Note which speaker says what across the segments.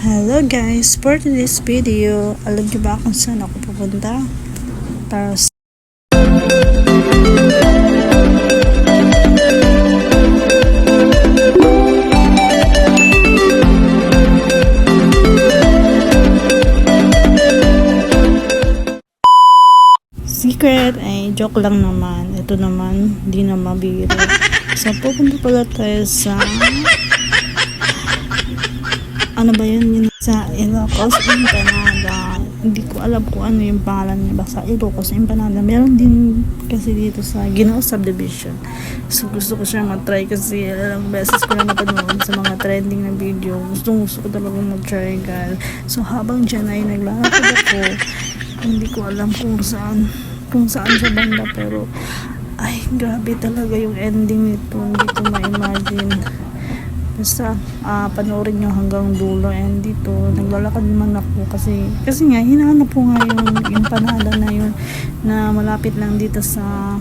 Speaker 1: Hello guys, for today's video, alam niyo ba kung saan ako pupunta? Para sa secret ay joke lang naman. Ito naman, di na mabiro. So pupunta pala tayo sa ano ba yun sa Ilocos Empanada. Hindi ko alam kung ano yung pangalan niya. Basta Ilocos Empanada. Meron din kasi dito sa Ginoo Subdivision. So gusto ko siya matry kasi ilang beses ko na napanood sa mga trending na video. Gusto ko talaga mag-try guys. So habang dyan ay naglalakad ako, hindi ko alam kung saan siya banda, pero ay grabe talaga yung ending nito. Hindi ko ma-imagine. Basta panoorin nyo hanggang dulo. And dito naglalakad naman ako kasi nga hinahanap ko nga yung panada na yun na malapit lang dito sa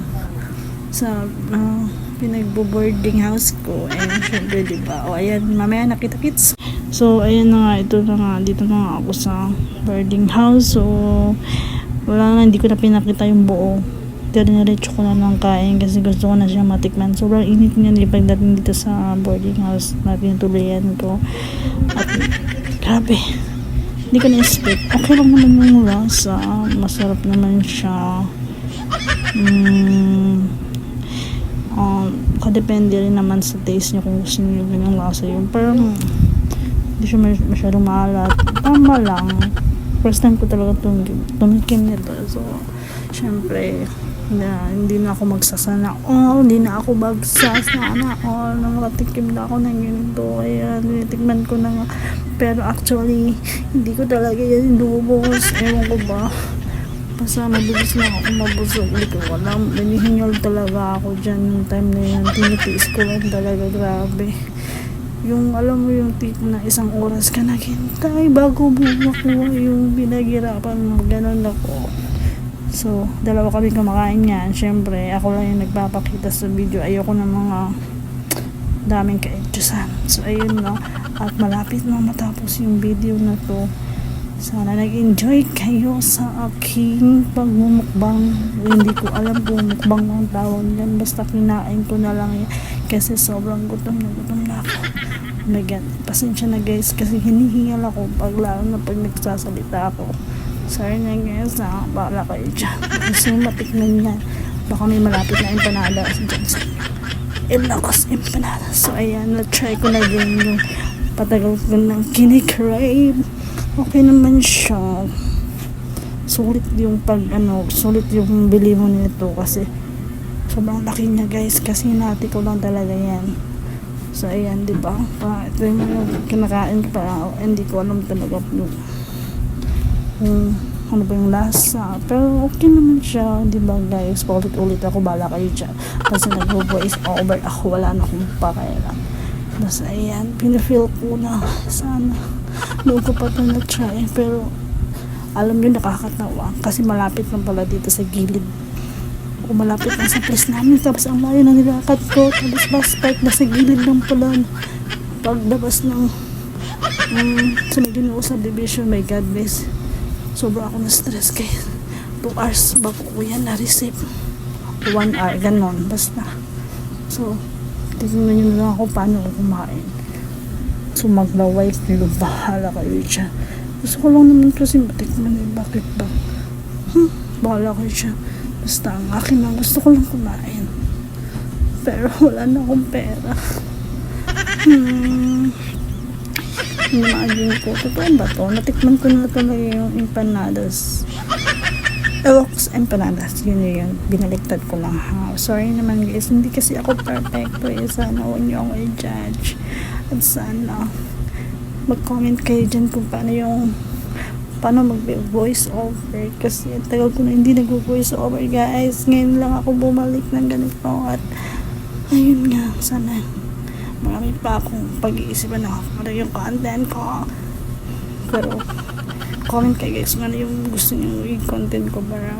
Speaker 1: pinagbo-boarding house ko. And syempre diba, o ayan, mamaya nakita-kits. So ayan na nga, ito na nga, dito na nga ako sa boarding house. So wala na, hindi ko na pinakita yung buo. Diniretso ko na ng kain kasi gusto ko na siya matikman. Sobrang init niya pagdating dito sa boarding house na tinutuloyan ko. At grabe, hindi ko na-expect. Okay lang naman yung lasa, masarap naman siya. Kadepende rin naman sa taste niyo kung gusto niyo yung lasa yung parang hindi siya masyadong maalat. Tama lang. First time ko talaga tumikim nito. So syempre hindi na ako magsasana hindi na ako magsasana na makatikim na ako ng ganito. Kaya tinitikman ko na nga, pero actually hindi ko talaga yan lubos. Ewan ko ba, basta mabilis lang ako mabusog. Hindi ko alam, nanihingal talaga ako dyan yung time na yan. Tinitiis ko lang talaga, grabe. Yung alam mo yung tipo na isang oras ka naghintay bago mo makuha yung pinaghirapan mo, ganun ako. So dalawa kami kumakain yan. Syempre ako lang yung nagpapakita sa video, ayoko ng mga daming kaedyosan. So ayun na, at malapit na matapos yung video na to. Sana nag-enjoy kayo sa aking pagmumukbang. Hindi ko alam kung mukbang ang tawag yan, basta kinain ko na lang yan kasi sobrang gutom na ako. Oh my God, pasensya na guys kasi hinihingal ako lalo na pag nagsasalita ako. Sorry na guys, bahala kayo dyan kasi matikman yan. Baka may malapit na empanada dyan sa Ilocos Empanada. So ayan, na-try ko na din yung patagal ko ng kinikrave. Okay naman siya. Sulit yung sulit yung bili mo nito kasi sobrang laki niya guys, kasi nati ko lang talaga yan. So ayan, diba? Ito yung kinakain ko pa, hindi ko alam talaga ano ba yung lasa, pero okay naman siya, diba guys? Paulit-ulit ako, bala kayo dyan kasi nag-voice over ako, wala na akong pakailan. Tapos ayan, pinafeel ko na sana noon ko pa ito na-try, pero alam nyo, nakakatawa kasi malapit lang pala dito sa gilid, o malapit lang sa place namin, tapos ang layo na nilakad ko, tapos bus park na sa gilid lang pala paglabas ng sa Ginoo Subdivision. My God bless, sobra ako na stress guys. 2 hours bago ko yan na-receive, 1 hour ganon basta. So tignan nyo na ako paano ako kumain. So maglaway kayo, bahala kayo dyan. Gusto ko lang naman kasi matikman eh, bakit ba? Bahala kayo dyan. Basta ang akin lang, gusto ko lang kumain, pero wala na akong pera. Imagine ko, totoo ba to? Natikman ko na talaga yung empanadas, Ilocos Empanadas. Yun yung binaliktad ko lang ha. Sorry naman guys, hindi kasi ako perfecto eh. Sana huwag nyo ako i-judge. At sana mag-comment kayo dyan kung paano mag-voice over, kasi tagal ko na hindi nag-voice over guys. Ngayon lang ako bumalik ng ganito, at ayun nga, sana marami pa akong pag-iisipan ako para yung content ko. Pero comment kayo guys kung ano yung gusto nyo yung content ko para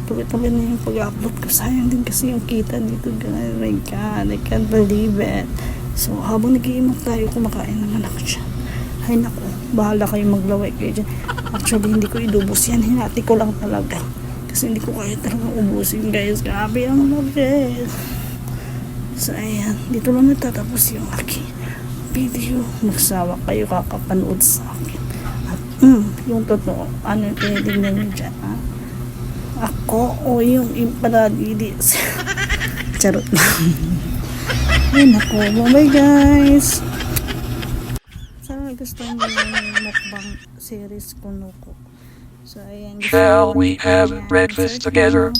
Speaker 1: tuloy-tuloy na yung pag-upload ko. Sayang din kasi yung kita dito guys. My God, I can't believe it. So habang nag-iimok tayo, kumakain naman ako dyan. Ay naku, bahala kayo maglaway kayo dyan. Actually, hindi ko idubos yan. Hinati ko lang talaga. Kasi hindi ko kaya talaga ubusin, guys. Grabe ang laki. So, ayan. Dito lang natatapos yung aking video. Magsawa kayo kakapanood sa akin. At, yung totoo, ano yung tinitignan nyo dyan, ha? Ako o yung imparadilis. Charot lang. Ay, naku. Bye-bye, guys. Sana gusto nyo yung mukbang series ko, Nuko. So, ayan.
Speaker 2: Shall we have breakfast together?